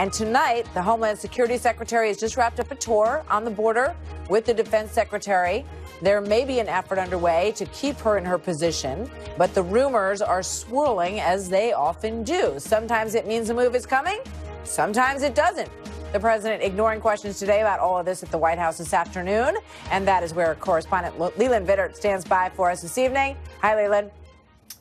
And tonight, the Homeland Security Secretary has just wrapped up a tour on the border with the Defense Secretary. There may be an effort underway to keep her in her position, but the rumors are swirling as they often do. Sometimes it means a move is coming, sometimes it doesn't. The president ignoring questions today about all of this at the White House this afternoon, and that is where correspondent Leland Vittert stands by for us this evening. Hi, Leland.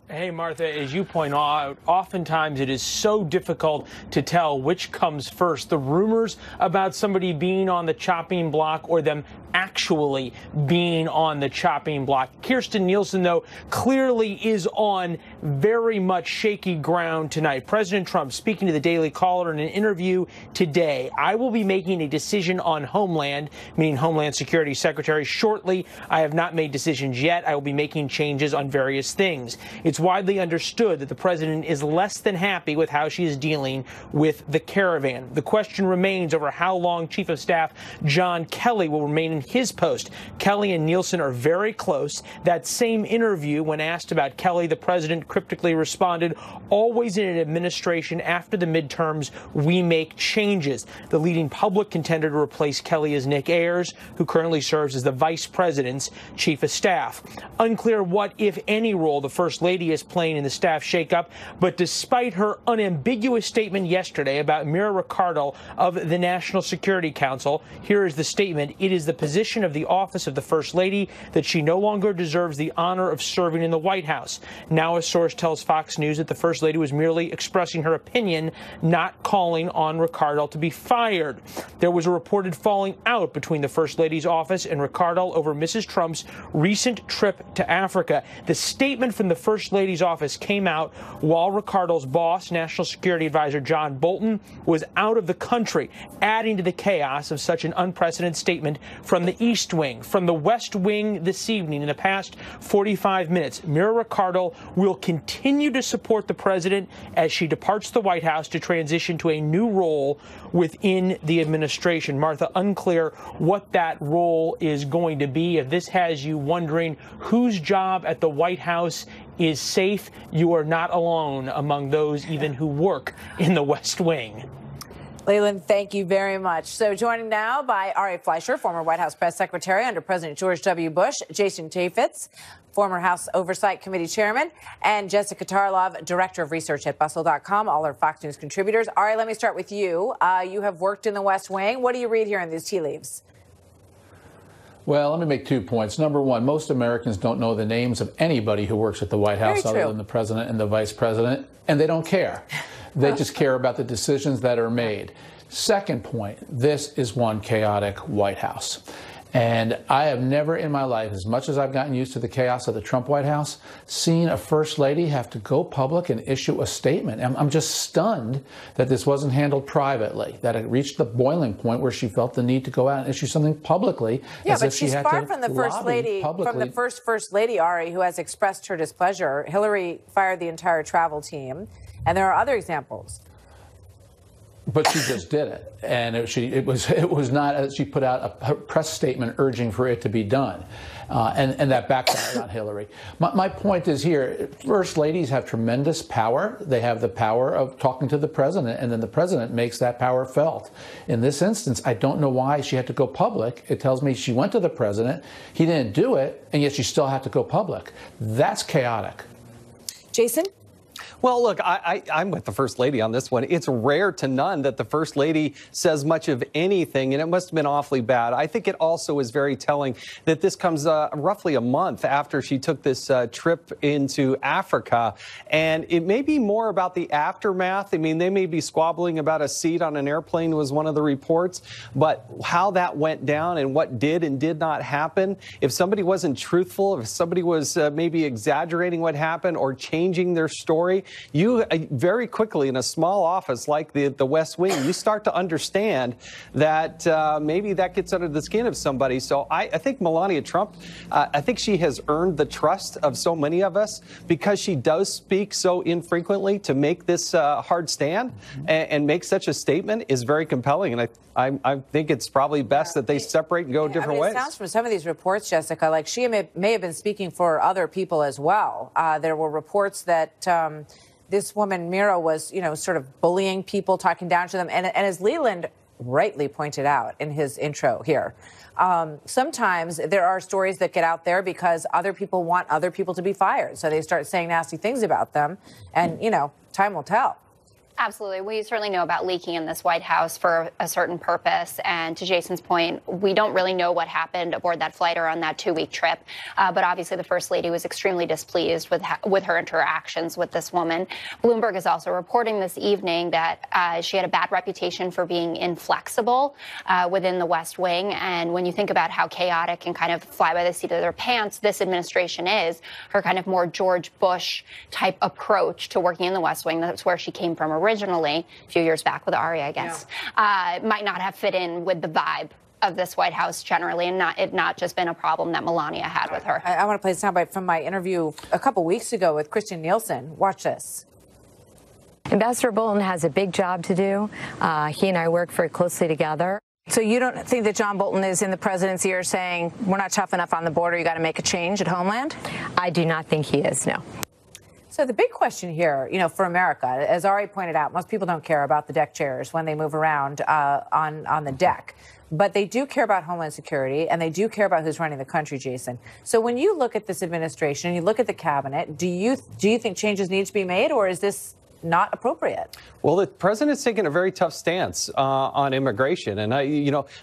Hey, Martha, as you point out, oftentimes it is so difficult to tell which comes first, the rumors about somebody being on the chopping block or them actually being on the chopping block. Kirstjen Nielsen, though, clearly is on very much shaky ground tonight. President Trump speaking to the Daily Caller in an interview today. I will be making a decision on Homeland, meaning Homeland Security Secretary, shortly. I have not made decisions yet. I will be making changes on various things. It's widely understood that the president is less than happy with how she is dealing with the caravan. The question remains over how long Chief of Staff John Kelly will remain in his post. Kelly and Nielsen are very close. That same interview, when asked about Kelly, the president cryptically responded, always in an administration after the midterms, we make changes. The leading public contender to replace Kelly is Nick Ayers, who currently serves as the vice president's chief of staff. Unclear what, if any, role the first lady is playing in the staff shakeup, but despite her unambiguous statement yesterday about Mira Riccardo of the National Security Council, here is the statement. It is the position of the office of the First Lady that she no longer deserves the honor of serving in the White House. Now a source tells Fox News that the First Lady was merely expressing her opinion, not calling on Riccardo to be fired. There was a reported falling out between the First Lady's office and Riccardo over Mrs. Trump's recent trip to Africa. The statement from the First Lady's office came out while Riccardo's boss, National Security Advisor John Bolton, was out of the country, adding to the chaos of such an unprecedented statement from the East Wing. From the West Wing this evening, in the past 45 minutes, Mira Riccardo will continue to support the president as she departs the White House to transition to a new role within the administration. Martha, unclear what that role is going to be. If this has you wondering whose job at the White House is safe, you are not alone among those even who work in the West Wing. Leland, thank you very much. So joining now by R.A. Fleischer, former White House press secretary under President George W. Bush, Jason Chaffetz, former House Oversight Committee chairman, and Jessica Tarlov, director of research at Bustle.com, all are Fox News contributors. R.A., let me start with you. You have worked in the West Wing. What do you read here in these tea leaves? Well, let me make 2 points. Number one, most Americans don't know the names of anybody who works at the White House other than the president and the vice president, and they don't care. They just care about the decisions that are made. Second point, this is one chaotic White House. And I have never in my life, as much as I've gotten used to the chaos of the Trump White House, seen a first lady have to go public and issue a statement. I'm just stunned that this wasn't handled privately, that it reached the boiling point where she felt the need to go out and issue something publicly. Yeah, but she's far from the first lady, from the first lady, Ari, who has expressed her displeasure. Hillary fired the entire travel team, and there are other examples. But she just did it, and it was not. She put out a press statement urging for it to be done, and that backfired on Hillary. My point is here: first ladies have tremendous power. They have the power of talking to the president, and then the president makes that power felt. In this instance, I don't know why she had to go public. It tells me she went to the president, he didn't do it, and yet she still had to go public. That's chaotic. Jason? Well, look, I'm with the First Lady on this one. It's rare to none that the First Lady says much of anything, and it must have been awfully bad. I think it also is very telling that this comes roughly a month after she took this trip into Africa, and it may be more about the aftermath. I mean, they may be squabbling about a seat on an airplane was one of the reports, but how that went down and what did and did not happen, if somebody wasn't truthful, if somebody was maybe exaggerating what happened or changing their story, you very quickly in a small office like the West Wing, you start to understand that maybe that gets under the skin of somebody. So I think Melania Trump, I think she has earned the trust of so many of us because she does speak so infrequently. To make this hard stand and make such a statement is very compelling. And I think it's probably best that they separate and go different ways. It sounds from some of these reports, Jessica, like she may have been speaking for other people as well. There were reports that this woman, Mira, was, sort of bullying people, talking down to them. And as Leland rightly pointed out in his intro here, sometimes there are stories that get out there because other people want other people to be fired. So they start saying nasty things about them. And, time will tell. Absolutely. We certainly know about leaking in this White House for a certain purpose. And to Jason's point, we don't really know what happened aboard that flight or on that 2-week trip. But obviously, the First Lady was extremely displeased with her interactions with this woman. Bloomberg is also reporting this evening that she had a bad reputation for being inflexible within the West Wing. And when you think about how chaotic and kind of fly by the seat of their pants this administration is, her kind of more George Bush type approach to working in the West Wing, that's where she came from originally, a few years back with Ari, I guess, might not have fit in with the vibe of this White House generally, and not just been a problem that Melania had with her. I want to play a soundbite from my interview a couple weeks ago with Christian Nielsen. Watch this. Ambassador Bolton has a big job to do. He and I work very closely together. So you don't think that John Bolton is in the president's ear saying, we're not tough enough on the border, you got to make a change at Homeland? I do not think he is, no. So the big question here, for America, as Ari pointed out, most people don't care about the deck chairs when they move around on the deck. But they do care about Homeland Security, and they do care about who's running the country, Jason. So when you look at this administration, you look at the cabinet, do you think changes need to be made, or is this not appropriate? Well, the president's taken a very tough stance on immigration. And,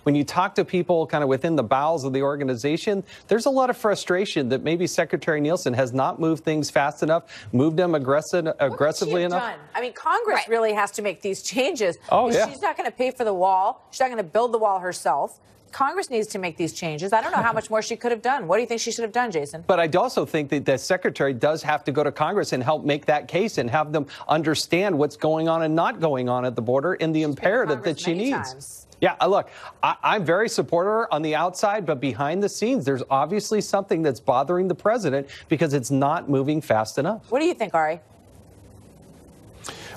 when you talk to people kind of within the bowels of the organization, there's a lot of frustration that maybe Secretary Nielsen has not moved things fast enough, moved them aggressively enough. Done? I mean, Congress really has to make these changes. Oh, yeah. She's not going to pay for the wall. She's not going to build the wall herself. Congress needs to make these changes. I don't know how much more she could have done. What do you think she should have done, Jason? But I also think that the secretary does have to go to Congress and help make that case and have them understand what's going on and not going on at the border and the imperative that she needs. Yeah, look, I'm very supportive on the outside, but behind the scenes, there's obviously something that's bothering the president because it's not moving fast enough. What do you think, Ari?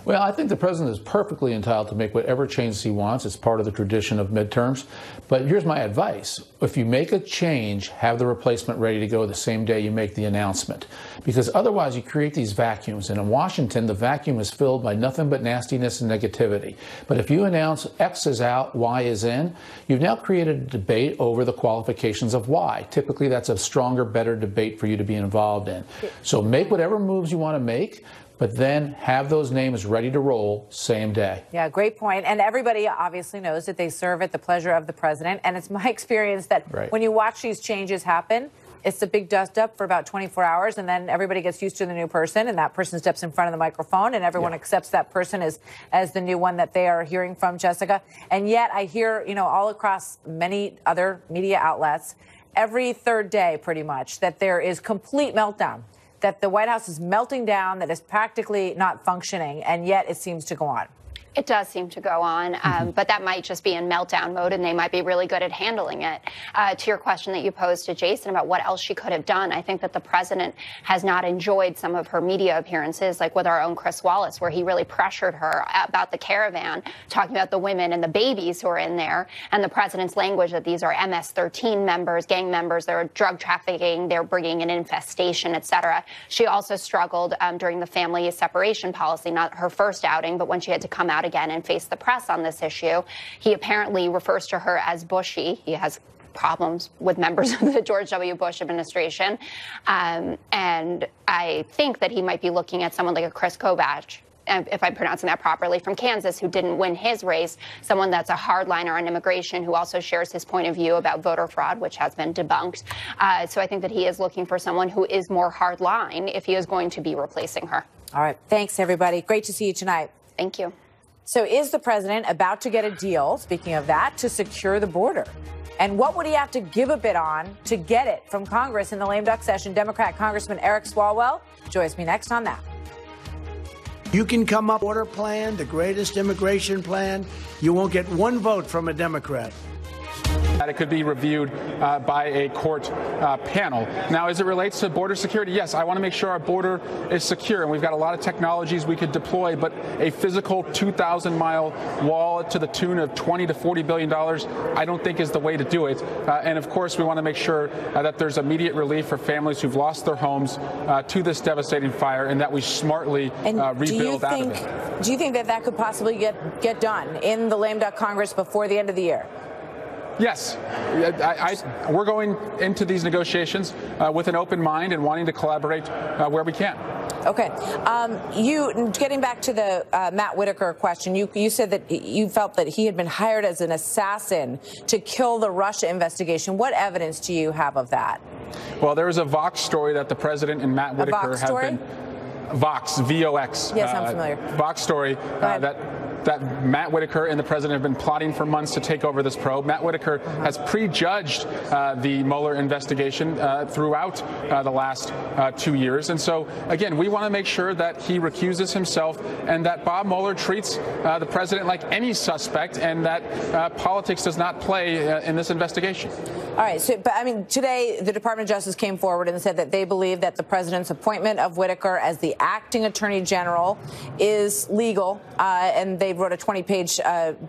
Well, I think the president is perfectly entitled to make whatever changes he wants. It's part of the tradition of midterms. But here's my advice. If you make a change, have the replacement ready to go the same day you make the announcement. Because otherwise you create these vacuums. And in Washington, the vacuum is filled by nothing but nastiness and negativity. But if you announce X is out, Y is in, you've now created a debate over the qualifications of Y. Typically, that's a stronger, better debate for you to be involved in. So make whatever moves you want to make, but then have those names ready to roll same day. Yeah, great point. And everybody obviously knows that they serve at the pleasure of the president. And it's my experience that when you watch these changes happen, it's a big dust up for about 24 hours, and then everybody gets used to the new person, and that person steps in front of the microphone, and everyone accepts that person as the new one that they are hearing from, Jessica. And yet I hear, all across many other media outlets, every third day pretty much, that there is complete meltdown, that the White House is melting down, that it's practically not functioning, and yet it seems to go on. It does seem to go on, but that might just be in meltdown mode, and they might be really good at handling it. To your question that you posed to Jason about what else she could have done, I think that the president has not enjoyed some of her media appearances, like with our own Chris Wallace, where he really pressured her about the caravan, talking about the women and the babies who are in there, and the president's language that these are MS-13 members, gang members, they're drug trafficking, they're bringing an infestation, et cetera. She also struggled during the family separation policy, not her first outing, but when she had to come out again and face the press on this issue. He apparently refers to her as Bushy. He has problems with members of the George W. Bush administration. And I think that he might be looking at someone like a Chris Kovach, if I'm pronouncing that properly, from Kansas, who didn't win his race, someone that's a hardliner on immigration who also shares his point of view about voter fraud, which has been debunked. So I think that he is looking for someone who is more hardline if he is going to be replacing her. All right. Thanks, everybody. Great to see you tonight. Thank you. So is the president about to get a deal, speaking of that, to secure the border? And what would he have to give a bid on to get it from Congress in the lame duck session? Democrat Congressman Eric Swalwell joins me next on that. You can come up with a border plan, the greatest immigration plan. You won't get one vote from a Democrat. that it could be reviewed by a court panel. Now, as it relates to border security, yes, I want to make sure our border is secure, and we've got a lot of technologies we could deploy, but a physical 2,000-mile wall to the tune of $20 to $40 billion, I don't think is the way to do it. And of course, we want to make sure that there's immediate relief for families who've lost their homes to this devastating fire, and that we smartly rebuild out of it. Do you think that that could possibly get done in the lame duck Congress before the end of the year? Yes. We're going into these negotiations with an open mind and wanting to collaborate where we can. Okay. Getting back to the Matt Whitaker question, you said that you felt that he had been hired as an assassin to kill the Russia investigation. What evidence do you have of that? Well, there was a Vox story that the president and Matt Whitaker have been. Vox, V-O-X. Yes, I'm familiar. Vox story that Matt Whitaker and the president have been plotting for months to take over this probe. Matt Whitaker has prejudged the Mueller investigation throughout the last 2 years. And so, again, we want to make sure that he recuses himself and that Bob Mueller treats the president like any suspect, and that politics does not play in this investigation. All right. So, but I mean, today the Department of Justice came forward and said that they believe that the president's appointment of Whitaker as the acting attorney general is legal, and they wrote a 20-page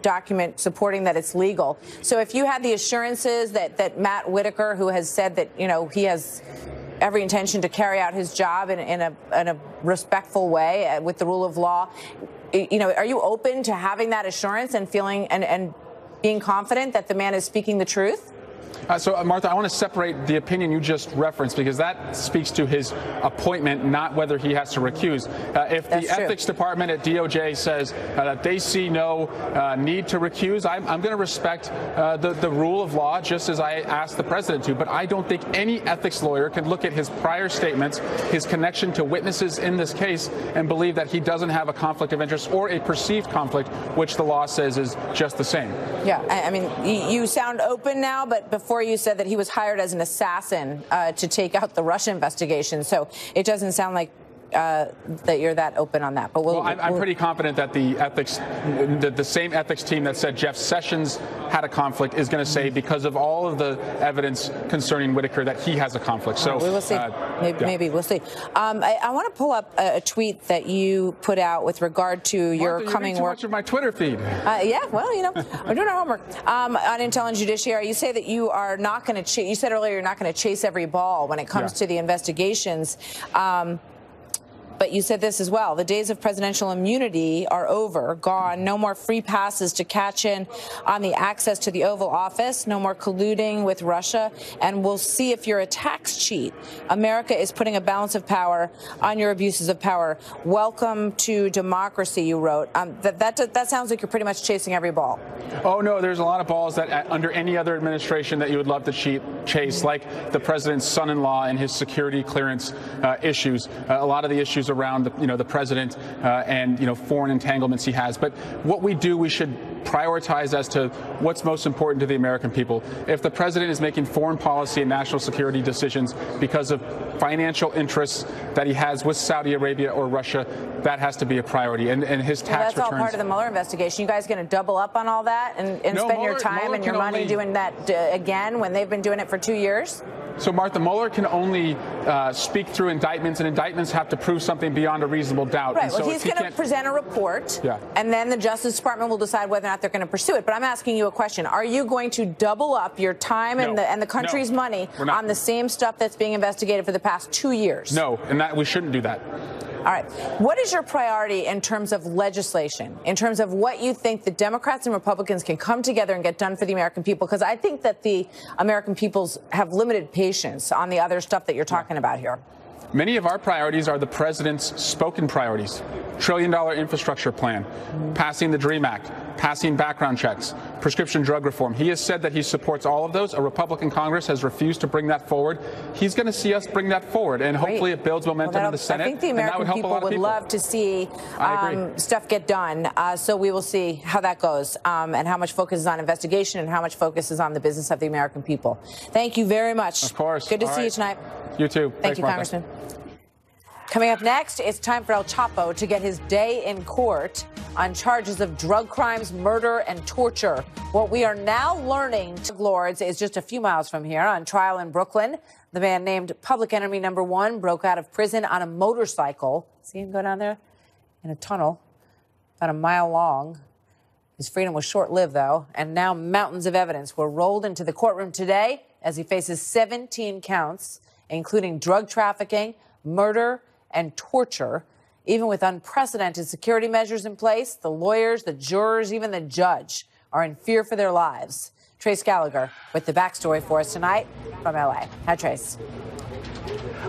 document supporting that it's legal. So if you had the assurances that Matt Whitaker, who has said that, you know, he has every intention to carry out his job in a respectful way with the rule of law, you know, are you open to having that assurance and feeling and being confident that the man is speaking the truth? So, Martha, I want to separate the opinion you just referenced, because that speaks to his appointment, not whether he has to recuse. If the ethics department at DOJ says that they see no need to recuse, I'm going to respect the rule of law, just as I asked the president to. But I don't think any ethics lawyer can look at his prior statements, his connection to witnesses in this case, and believe that he doesn't have a conflict of interest or a perceived conflict, which the law says is just the same. Yeah, I mean, you sound open now, but before you said that he was hired as an assassin to take out the Russia investigation. So it doesn't sound like that you're that open on that. But I'm pretty confident that the same ethics team that said Jeff Sessions had a conflict is going to say, because of all of the evidence concerning Whitaker, that he has a conflict. So we will see. Maybe we'll see. I want to pull up a tweet that you put out with regard to your coming work. Too much of my Twitter feed. Yeah, well, you know, we're doing our homework on Intel and Judiciary. You say that you are not going to. You said earlier you're not going to chase every ball when it comes to the investigations. But you said this as well. The days of presidential immunity are over, gone. No more free passes to catch in on the access to the Oval Office. No more colluding with Russia. And we'll see if you're a tax cheat. America is putting a balance of power on your abuses of power. Welcome to democracy, you wrote. That sounds like you're pretty much chasing every ball. Oh, no, there's a lot of balls that under any other administration that you would love to chase, like the president's son-in-law and his security clearance issues. A lot of the issues around the president and foreign entanglements he has. But what we do, we should prioritize as to what's most important to the American people. If the president is making foreign policy and national security decisions because of financial interests that he has with Saudi Arabia or Russia, that has to be a priority. And his tax returns. That's all part of the Mueller investigation. You guys going to double up on all that and spend your time and your money doing that again when they've been doing it for 2 years? So, Martha, Mueller can only speak through indictments, and indictments have to prove something beyond a reasonable doubt. Right. Well, he's going to present a report, and then the Justice Department will decide whether or not they're going to pursue it. But I'm asking you a question. Are you going to double up your time and the country's money on the same stuff that's being investigated for the past 2 years? No, and we shouldn't do that. All right. What is your priority in terms of legislation, in terms of what you think the Democrats and Republicans can come together and get done for the American people? Because I think that the American peoples have limited patience on the other stuff that you're talking about here. Many of our priorities are the president's spoken priorities. $1 trillion infrastructure plan, passing the DREAM Act, passing background checks, prescription drug reform. He has said that he supports all of those. A Republican Congress has refused to bring that forward. He's going to see us bring that forward, and hopefully it builds momentum in the Senate. I think the American people would love to see stuff get done. So we will see how that goes and how much focus is on investigation and how much focus is on the business of the American people. Thank you very much. Of course. Good to see you tonight. You too. Thank you, Martha. Congressman. Coming up next, it's time for El Chapo to get his day in court on charges of drug crimes, murder, and torture. What we are now learning, Lords, is just a few miles from here on trial in Brooklyn. The man named Public Enemy #1 broke out of prison on a motorcycle. See him go down there in a tunnel about a mile long. His freedom was short-lived, though, and now mountains of evidence were rolled into the courtroom today as he faces 17 counts, including drug trafficking, murder, and torture. Even with unprecedented security measures in place, the lawyers, the jurors, even the judge are in fear for their lives. Trace Gallagher with the backstory for us tonight from L.A. Hi, Trace.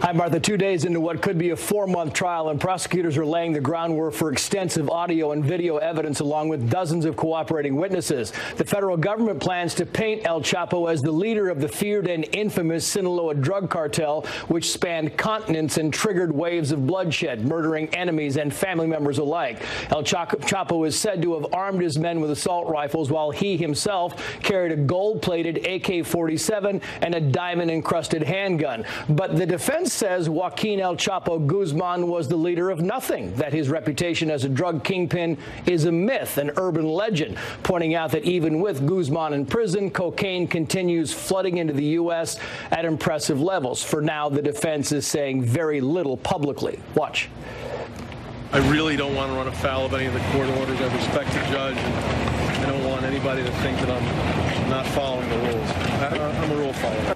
Hi, Martha. 2 days into what could be a 4-month trial, and prosecutors are laying the groundwork for extensive audio and video evidence along with dozens of cooperating witnesses. The federal government plans to paint El Chapo as the leader of the feared and infamous Sinaloa drug cartel, which spanned continents and triggered waves of bloodshed, murdering enemies and family members alike. El Chapo is said to have armed his men with assault rifles, while he himself carried a gold-plated AK-47 and a diamond-encrusted handgun. But the defense says Joaquin El Chapo Guzman was the leader of nothing, that his reputation as a drug kingpin is a myth, an urban legend, pointing out that even with Guzman in prison, cocaine continues flooding into the U.S. at impressive levels. For now, the defense is saying very little publicly. Watch. I really don't want to run afoul of any of the court orders. I respect the judge, and I don't want anybody to think that I'm not following the rules. I'm a rule follower.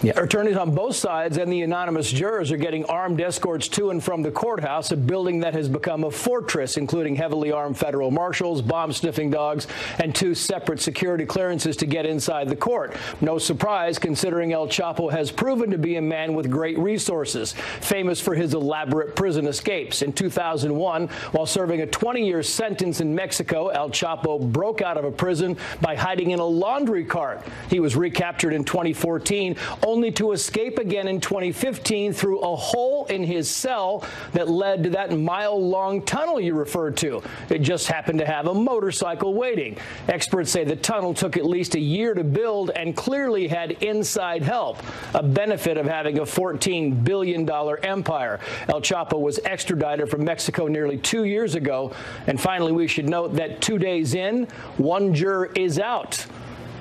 Yeah. Attorneys on both sides and the anonymous jurors are getting armed escorts to and from the courthouse, a building that has become a fortress, including heavily armed federal marshals, bomb-sniffing dogs, and 2 separate security clearances to get inside the court. No surprise, considering El Chapo has proven to be a man with great resources, famous for his elaborate prison escapes. In 2001, while serving a 20-year sentence in Mexico, El Chapo broke out of a prison by hiding in a laundry cart. He was recaptured in 2014, only to escape again in 2015 through a hole in his cell that led to that mile-long tunnel you referred to. It just happened to have a motorcycle waiting. Experts say the tunnel took at least a year to build and clearly had inside help, a benefit of having a $14 billion empire. El Chapo was extradited from Mexico nearly 2 years ago. And finally, we should note that 2 days in, 1 juror is out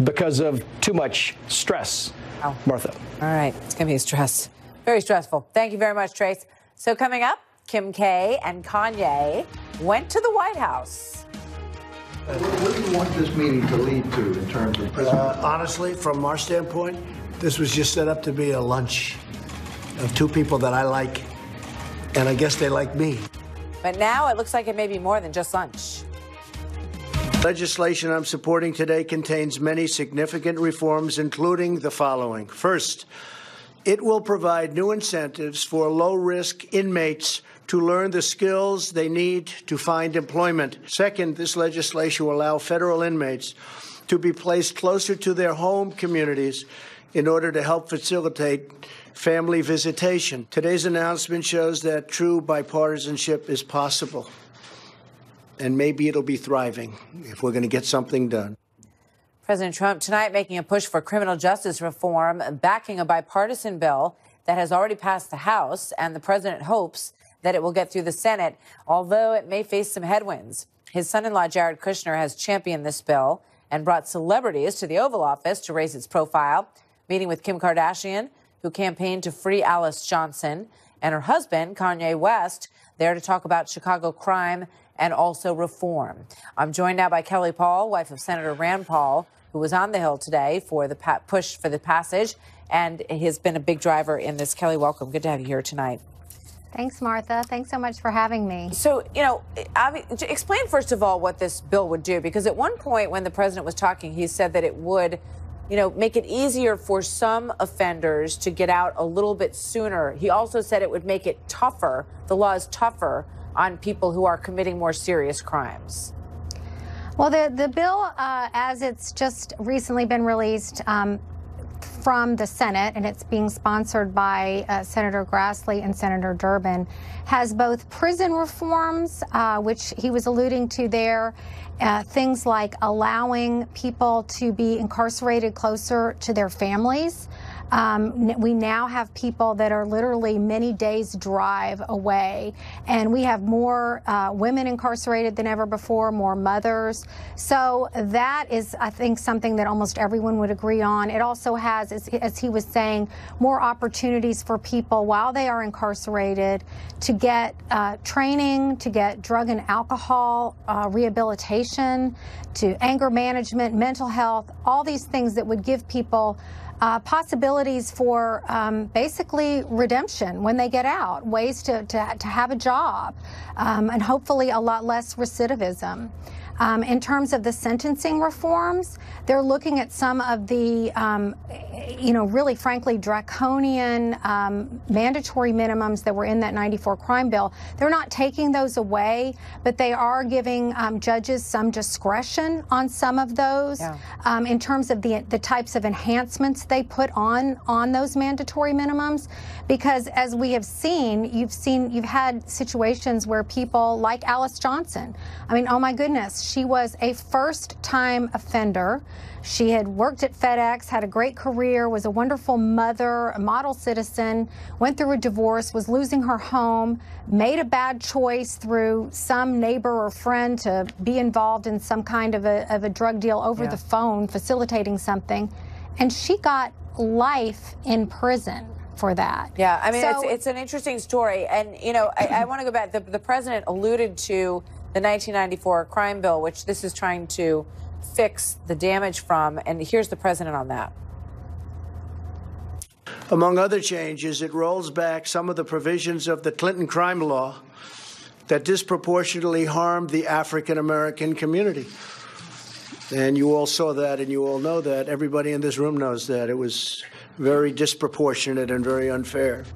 because of too much stress. Oh. Martha. All right. It's going to be a stress. Very stressful. Thank you very much, Trace. So coming up, Kim K and Kanye went to the White House. What do you want this meeting to lead to in terms of president? Honestly, from our standpoint, this was just set up to be a lunch of 2 people that I like, and I guess they like me. But now it looks like it may be more than just lunch. Legislation I'm supporting today contains many significant reforms, including the following. First, it will provide new incentives for low-risk inmates to learn the skills they need to find employment. Second, this legislation will allow federal inmates to be placed closer to their home communities in order to help facilitate family visitation. Today's announcement shows that true bipartisanship is possible. And maybe it'll be thriving if we're going to get something done. President Trump tonight making a push for criminal justice reform, backing a bipartisan bill that has already passed the House, and the president hopes that it will get through the Senate, although it may face some headwinds. His son-in-law, Jared Kushner, has championed this bill and brought celebrities to the Oval Office to raise its profile, meeting with Kim Kardashian, who campaigned to free Alice Johnson, and her husband, Kanye West, there to talk about Chicago crime and also reform. I'm joined now by Kelly Paul, wife of Senator Rand Paul, who was on the Hill today for the push for the passage, and has been a big driver in this. Kelly, welcome. Good to have you here tonight. Thanks, Martha. Thanks so much for having me. So, explain first of all what this bill would do, because at one point when the president was talking, he said that it would, make it easier for some offenders to get out a little bit sooner. He also said it would make it tougher, the law is tougher on people who are committing more serious crimes. Well, the bill, as it's just recently been released from the Senate, and it's being sponsored by Senator Grassley and Senator Durbin, has both prison reforms, which he was alluding to there, things like allowing people to be incarcerated closer to their families, We now have people that are literally many days' drive away, and we have more women incarcerated than ever before, more mothers. So that is, I think, something that almost everyone would agree on. It also has, as he was saying, more opportunities for people while they are incarcerated to get training, to get drug and alcohol rehabilitation, to anger management, mental health, all these things that would give people possibilities for basically redemption when they get out, ways to have a job, and hopefully a lot less recidivism. In terms of the sentencing reforms, they're looking at some of the, really frankly draconian mandatory minimums that were in that 94 crime bill. They're not taking those away, but they are giving judges some discretion on some of those in terms of the types of enhancements they put on those mandatory minimums. Because as we have seen, you've had situations where people like Alice Johnson, I mean, oh my goodness, she was a first-time offender. She had worked at FedEx, had a great career, was a wonderful mother, a model citizen, went through a divorce, was losing her home, made a bad choice through some neighbor or friend to be involved in some kind of a drug deal over the phone, facilitating something, and she got life in prison for that. Yeah, I mean, so, it's an interesting story. And, I want to go back. The president alluded to the 1994 crime bill, which this is trying to fix the damage from. And here's the president on that. Among other changes, it rolls back some of the provisions of the Clinton crime law that disproportionately harmed the African American community. And you all saw that, and you all know that. Everybody in this room knows that. It was very disproportionate and very unfair.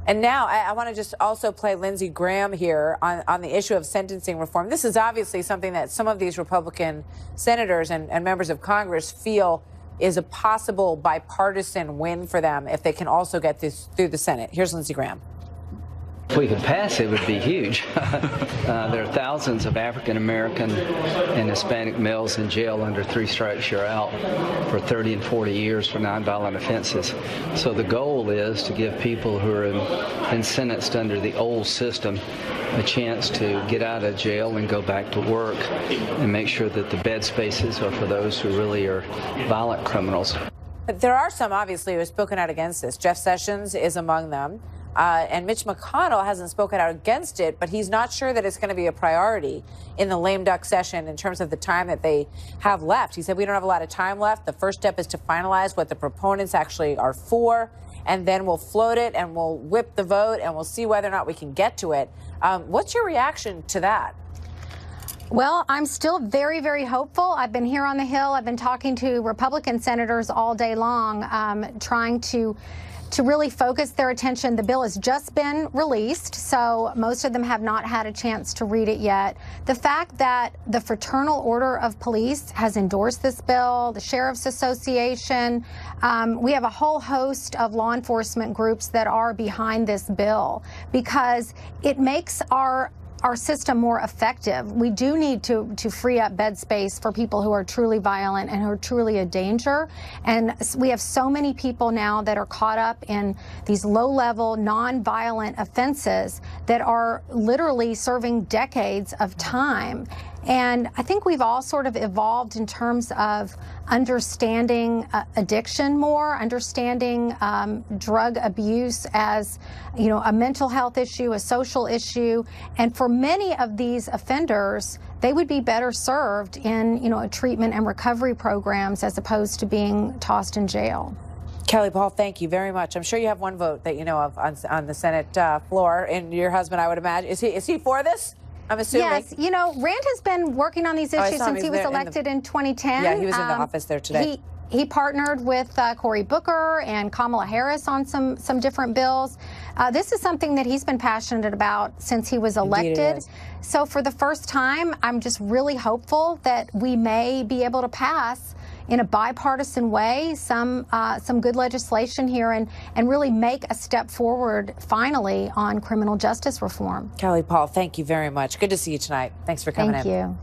And now I want to just also play Lindsey Graham here on the issue of sentencing reform. This is obviously something that some of these Republican senators and members of Congress feel is a possible bipartisan win for them if they can also get this through the Senate. Here's Lindsey Graham. If we could pass it, it would be huge. There are thousands of African American and Hispanic males in jail under 3 strikes you're out for 30 and 40 years for nonviolent offenses. So the goal is to give people who are been sentenced under the old system a chance to get out of jail and go back to work and make sure that the bed spaces are for those who really are violent criminals. But there are some, obviously, who have spoken out against this. Jeff Sessions is among them. And Mitch McConnell hasn't spoken out against it, but he's not sure that it's going to be a priority in the lame duck session in terms of the time that they have left. He said, we don't have a lot of time left. The first step is to finalize what the proponents actually are for, and then we'll float it and we'll whip the vote and we'll see whether or not we can get to it. What's your reaction to that? Well, I'm still very, very hopeful. I've been here on the Hill. I've been talking to Republican senators all day long, trying to really focus their attention. The bill has just been released, so most of them have not had a chance to read it yet. The fact that the Fraternal Order of Police has endorsed this bill, the Sheriff's Association, we have a whole host of law enforcement groups that are behind this bill because it makes our system more effective. We do need to free up bed space for people who are truly violent and who are truly a danger. And we have so many people now that are caught up in these low-level, non-violent offenses that are literally serving decades of time. And I think we've all sort of evolved in terms of understanding addiction more, understanding drug abuse as, a mental health issue, a social issue. And for many of these offenders, they would be better served in, a treatment and recovery programs as opposed to being tossed in jail. Kelly Paul, thank you very much. I'm sure you have one vote that you know of on the Senate floor. And your husband, I would imagine, is he for this? I'm assuming. Yes, Rand has been working on these issues since he was elected in 2010. Yeah, he was in the office there today. He partnered with Cory Booker and Kamala Harris on some different bills. This is something that he's been passionate about since he was elected. So for the first time, I'm just really hopeful that we may be able to pass in a bipartisan way some good legislation here and really make a step forward finally on criminal justice reform. Kelly Paul, thank you very much. Good to see you tonight. Thanks for coming in. Thank you.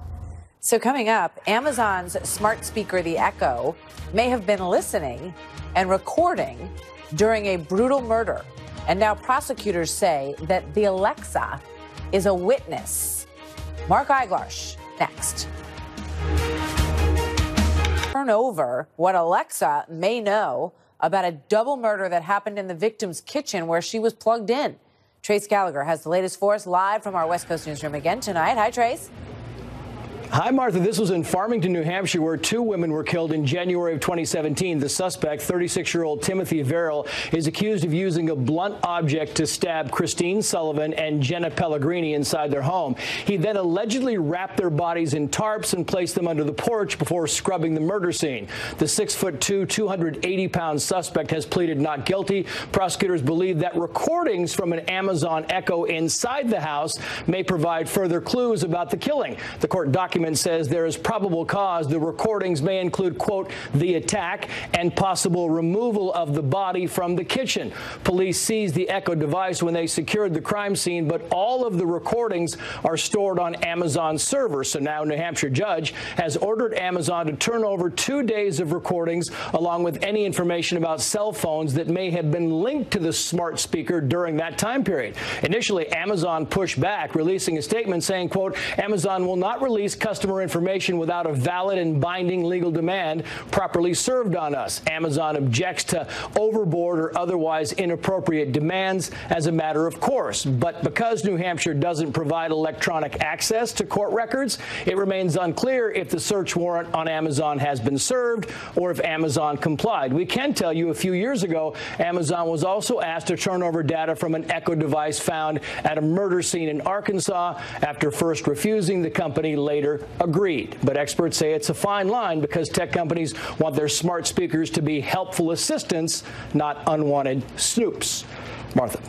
So coming up, Amazon's smart speaker, the Echo, may have been listening and recording during a brutal murder. And now prosecutors say that the Alexa is a witness. Mark Eiglarsh, next. Turn over what Alexa may know about a double murder that happened in the victim's kitchen where she was plugged in. Trace Gallagher has the latest for us live from our West Coast newsroom again tonight. Hi, Trace. Hi, Martha. This was in Farmington, New Hampshire, where 2 women were killed in January of 2017. The suspect, 36-year-old Timothy Verrill, is accused of using a blunt object to stab Christine Sullivan and Jenna Pellegrini inside their home. He then allegedly wrapped their bodies in tarps and placed them under the porch before scrubbing the murder scene. The 6'2", 280-pound suspect has pleaded not guilty. Prosecutors believe that recordings from an Amazon Echo inside the house may provide further clues about the killing. The court document says there is probable cause. The recordings may include, quote, the attack and possible removal of the body from the kitchen. Police seized the Echo device when they secured the crime scene, but all of the recordings are stored on Amazon servers. So now a New Hampshire judge has ordered Amazon to turn over 2 days of recordings along with any information about cell phones that may have been linked to the smart speaker during that time period. Initially, Amazon pushed back, releasing a statement saying, quote, Amazon will not release customer information without a valid and binding legal demand properly served on us. Amazon objects to overboard or otherwise inappropriate demands as a matter of course. But because New Hampshire doesn't provide electronic access to court records, it remains unclear if the search warrant on Amazon has been served or if Amazon complied. We can tell you a few years ago, Amazon was also asked to turn over data from an Echo device found at a murder scene in Arkansas. After first refusing, the company later agreed. But experts say it's a fine line because tech companies want their smart speakers to be helpful assistants, not unwanted snoops. Martha.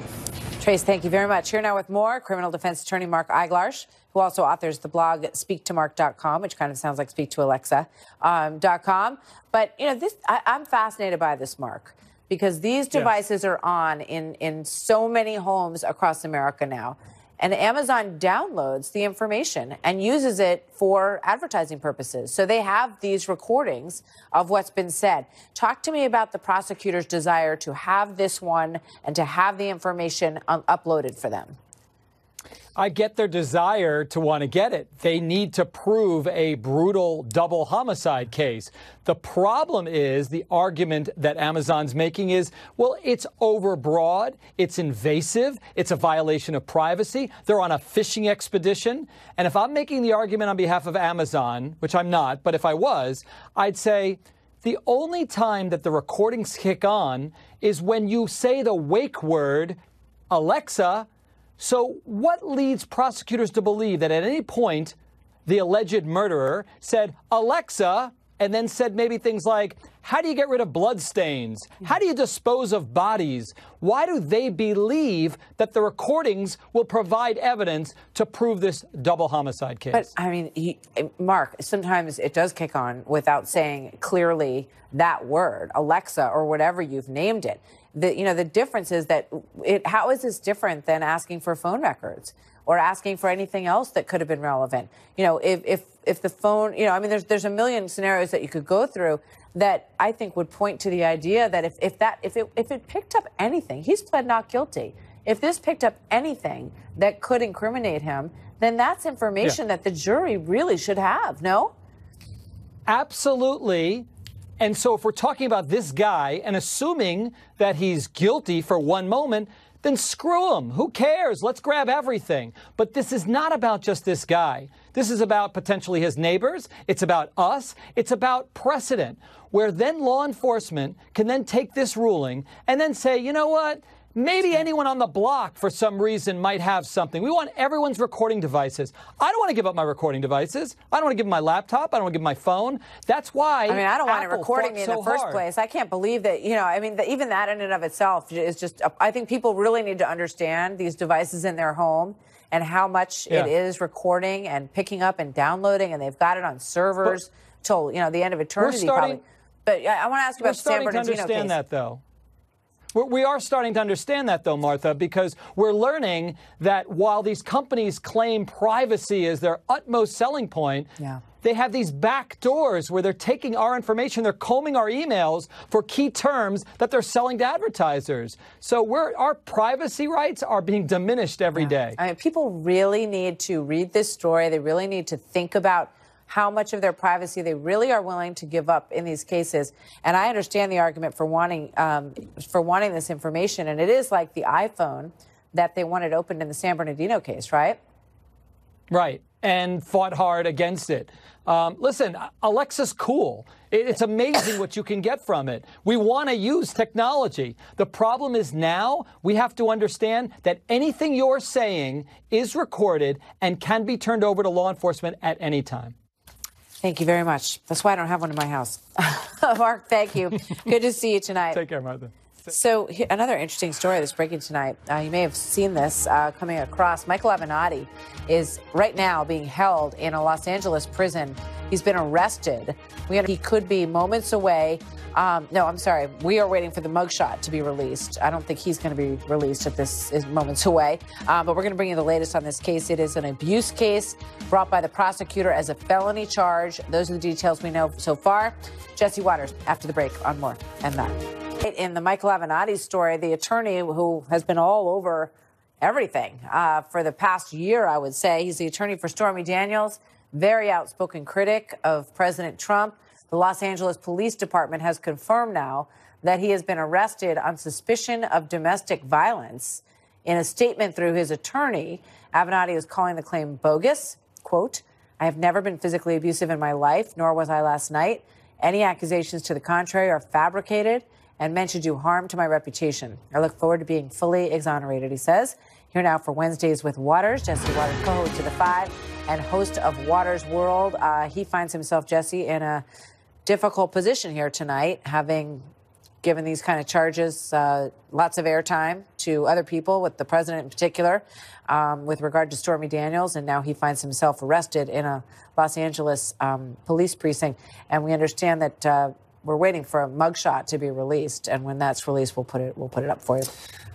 Trace, thank you very much. Here now with more, criminal defense attorney Mark Eiglarsh, who also authors the blog speaktomark.com, which kind of sounds like speaktoalexa.com. But, you know, I'm fascinated by this, Mark, because these devices are on in so many homes across America now. And Amazon downloads the information and uses it for advertising purposes. So they have these recordings of what's been said. Talk to me about the prosecutor's desire to have this one and to have the information uploaded for them. I get their desire to want to get it. They need to prove a brutal double homicide case. The problem is the argument that Amazon's making is, well, it's overbroad, it's invasive, it's a violation of privacy. They're on a fishing expedition. And if I'm making the argument on behalf of Amazon, which I'm not, but if I was, I'd say the only time that the recordings kick on is when you say the wake word, Alexa. So what leads prosecutors to believe that at any point the alleged murderer said, Alexa, and then said maybe things like, how do you get rid of bloodstains? How do you dispose of bodies? Why do they believe that the recordings will provide evidence to prove this double homicide case? But, I mean, Mark, sometimes it does kick on without saying clearly that word, Alexa, or whatever you've named it. The difference is that how is this different than asking for phone records or asking for anything else that could have been relevant? You know, if the phone, you know, I mean, there's a million scenarios that you could go through that I think would point to the idea that if it picked up anything, he's pled not guilty. If this picked up anything that could incriminate him, then that's information that the jury really should have, no? Absolutely. And so if we're talking about this guy and assuming that he's guilty for one moment, then screw him. Who cares? Let's grab everything. But this is not about just this guy. This is about potentially his neighbors. It's about us. It's about precedent, where then law enforcement can then take this ruling and then say, you know what? Maybe anyone on the block for some reason might have something. We want everyone's recording devices. I don't want to give up my recording devices. I don't want to give them my laptop. I don't want to give them my phone. That's why I mean, I don't want it Apple recording me in the first place. I can't believe that, you know, I mean, even that in and of itself is just, I think people really need to understand these devices in their home and how much it is recording and picking up and downloading, and they've got it on servers till, you know, the end of eternity probably. But I want to ask you about the San Bernardino case. We're starting to understand that, though. We are starting to understand that, though, Martha, because we're learning that while these companies claim privacy as their utmost selling point, they have these back doors where they're taking our information, they're combing our emails for key terms that they're selling to advertisers. So our privacy rights are being diminished every day. I mean, people really need to read this story. They really need to think about how much of their privacy they really are willing to give up in these cases. And I understand the argument for wanting this information. And it is like the iPhone that they wanted opened in the San Bernardino case, right? Right. And fought hard against it. Listen, Alexa's cool. It's amazing what you can get from it. We want to use technology. The problem is now we have to understand that anything you're saying is recorded and can be turned over to law enforcement at any time. Thank you very much. That's why I don't have one in my house. Mark, thank you. Good to see you tonight. Take care, Martha. So another interesting story that's breaking tonight. You may have seen this coming across. Michael Avenatti is right now being held in a Los Angeles prison. He's been arrested. He could be moments away. No, I'm sorry. We are waiting for the mugshot to be released. I don't think he's going to be released at this is moments away. But we're going to bring you the latest on this case. It is an abuse case brought by the prosecutor as a felony charge. Those are the details we know so far. Jesse Waters, after the break, on more and that. In the Michael Avenatti story, the attorney who has been all over everything for the past year, I would say. He's the attorney for Stormy Daniels, very outspoken critic of President Trump. The Los Angeles Police Department has confirmed now that he has been arrested on suspicion of domestic violence. In a statement through his attorney, Avenatti is calling the claim bogus. Quote, "I have never been physically abusive in my life, nor was I last night. Any accusations to the contrary are fabricated and meant to do harm to my reputation. I look forward to being fully exonerated," he says. Here now for Wednesdays with Waters, Jesse Waters, co-host of The Five and host of Waters World. He finds himself, Jesse, in a difficult position here tonight, having given these kind of charges lots of airtime to other people, with the president in particular, with regard to Stormy Daniels. And now he finds himself arrested in a Los Angeles police precinct. And we understand that we're waiting for a mugshot to be released. And when that's released, we'll put it up for you.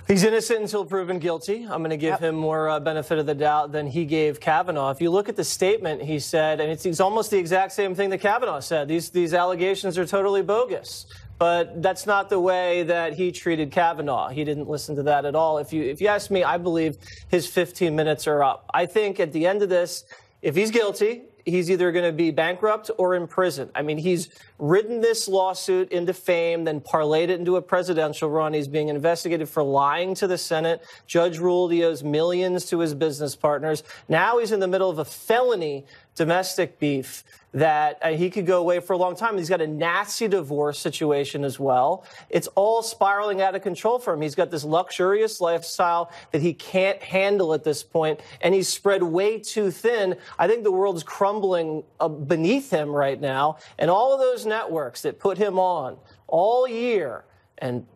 He's innocent until proven guilty. I'm going to give him more benefit of the doubt than he gave Kavanaugh. If you look at the statement he said, and it's almost the exact same thing that Kavanaugh said, these allegations are totally bogus. But that's not the way that he treated Kavanaugh. He didn't listen to that at all. If you ask me, I believe his 15 minutes are up. I think at the end of this, if he's guilty, he's either going to be bankrupt or in prison. I mean, he's ridden this lawsuit into fame, then parlayed it into a presidential run. He's being investigated for lying to the Senate. Judge ruled he owes millions to his business partners. Now he's in the middle of a felony domestic beef that he could go away for a long time. He's got a nasty divorce situation as well. It's all spiraling out of control for him. He's got this luxurious lifestyle that he can't handle at this point, and he's spread way too thin. I think the world's crumbling beneath him right now, and all of those networks that put him on all year and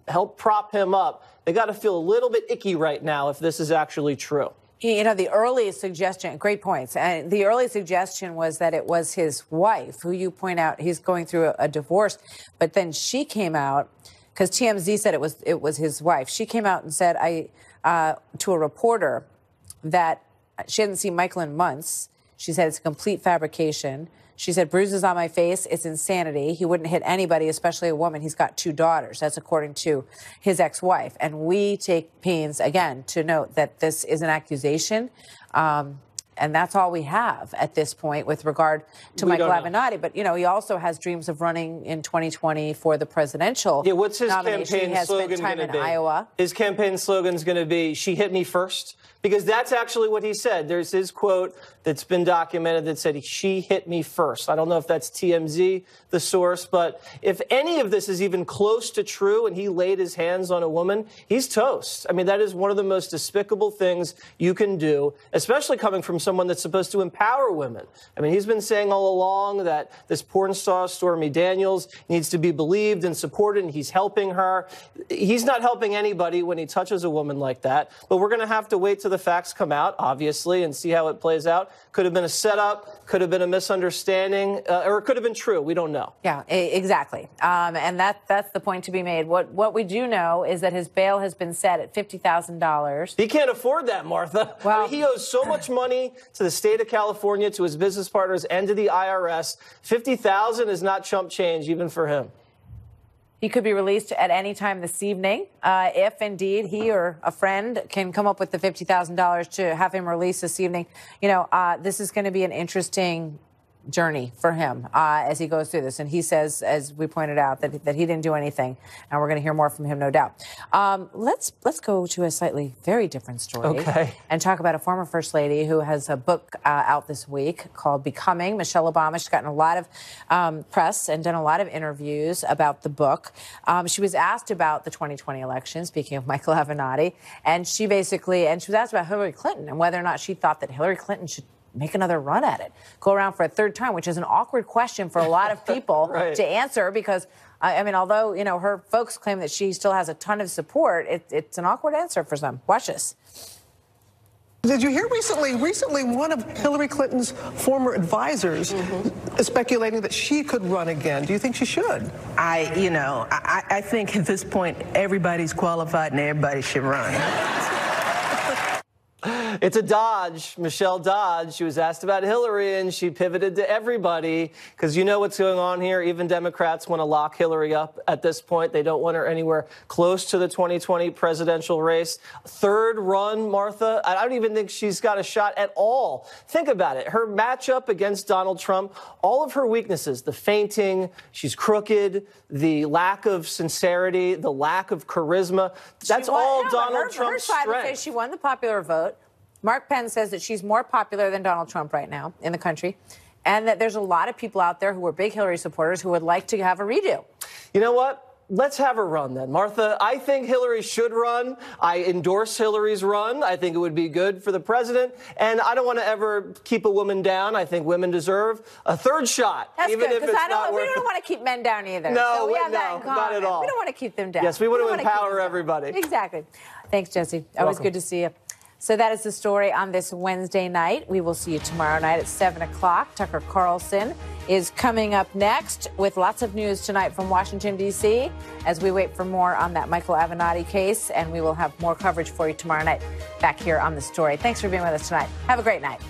help prop him up, they got to feel a little bit icky right now if this is actually true. You know, the early suggestion, great points. And the early suggestion was that it was his wife, who you point out he's going through a divorce. But then she came out, because TMZ said it was his wife. She came out and said to a reporter that she hadn't seen Michael in months. She said it's a complete fabrication. She said, bruises on my face, it's insanity. He wouldn't hit anybody, especially a woman. He's got 2 daughters. That's according to his ex-wife. And we take pains, again, to note that this is an accusation. And that's all we have at this point with regard to Michael Avenatti. But, you know, he also has dreams of running in 2020 for the presidential nomination. What's his campaign slogan going to be? Iowa. His campaign slogan is going to be, "She hit me first." Because that's actually what he said. There's his quote that's been documented that said, "She hit me first." I don't know if that's TMZ, the source, but if any of this is even close to true and he laid his hands on a woman, he's toast. I mean, that is one of the most despicable things you can do, especially coming from someone that's supposed to empower women. I mean, he's been saying all along that this porn star, Stormy Daniels, needs to be believed and supported, and he's helping her. He's not helping anybody when he touches a woman like that, but we're going to have to wait till the facts come out, obviously, and see how it plays out. Could have been a setup, could have been a misunderstanding, or it could have been true. We don't know. Yeah, exactly. And that's the point to be made. What we do know is that his bail has been set at $50,000. He can't afford that, Martha. Well, I mean, he owes so much money to the state of California, to his business partners, and to the IRS. $50,000 is not chump change, even for him. He could be released at any time this evening if, indeed, he or a friend can come up with the $50,000 to have him released this evening. You know, this is going to be an interesting journey for him as he goes through this. And he says, as we pointed out, that he didn't do anything. And we're going to hear more from him, no doubt. Let's go to a slightly very different story and talk about a former First Lady who has a book out this week called Becoming. Michelle Obama. She's gotten a lot of press and done a lot of interviews about the book. She was asked about the 2020 election, speaking of Michael Avenatti, and she was asked about Hillary Clinton and whether or not she thought that Hillary Clinton should make another run at it, go around for a third time, which is an awkward question for a lot of people to answer because, I mean, although, you know, her folks claim that she still has a ton of support, it's an awkward answer for some. Watch this. Did you hear recently one of Hillary Clinton's former advisors is speculating that she could run again? Do you think she should? I think at this point, everybody's qualified and everybody should run. It's a dodge. Michelle dodged. She was asked about Hillary, and she pivoted to everybody because you know what's going on here. Even Democrats want to lock Hillary up at this point. They don't want her anywhere close to the 2020 presidential race. Third run, Martha. I don't even think she's got a shot at all. Think about it. Her matchup against Donald Trump, all of her weaknesses, the fainting, she's crooked, the lack of sincerity, the lack of charisma. That's all Donald Trump's strength. Her side she won the popular vote. Mark Penn says that she's more popular than Donald Trump right now in the country, and that there's a lot of people out there who are big Hillary supporters who would like to have a redo. You know what? Let's have her run then. Martha, I think Hillary should run. I endorse Hillary's run. I think it would be good for the president. And I don't want to ever keep a woman down. I think women deserve a third shot. That's even good, if it's not we don't want to keep men down either. No, so we have that in common. Not at all. We don't want to keep them down. Yes, we want to empower everybody. Exactly. Thanks, Jesse. Always good to see you. So that is the story on this Wednesday night. We will see you tomorrow night at 7 o'clock. Tucker Carlson is coming up next with lots of news tonight from Washington, D.C., as we wait for more on that Michael Avenatti case. And we will have more coverage for you tomorrow night back here on The Story. Thanks for being with us tonight. Have a great night.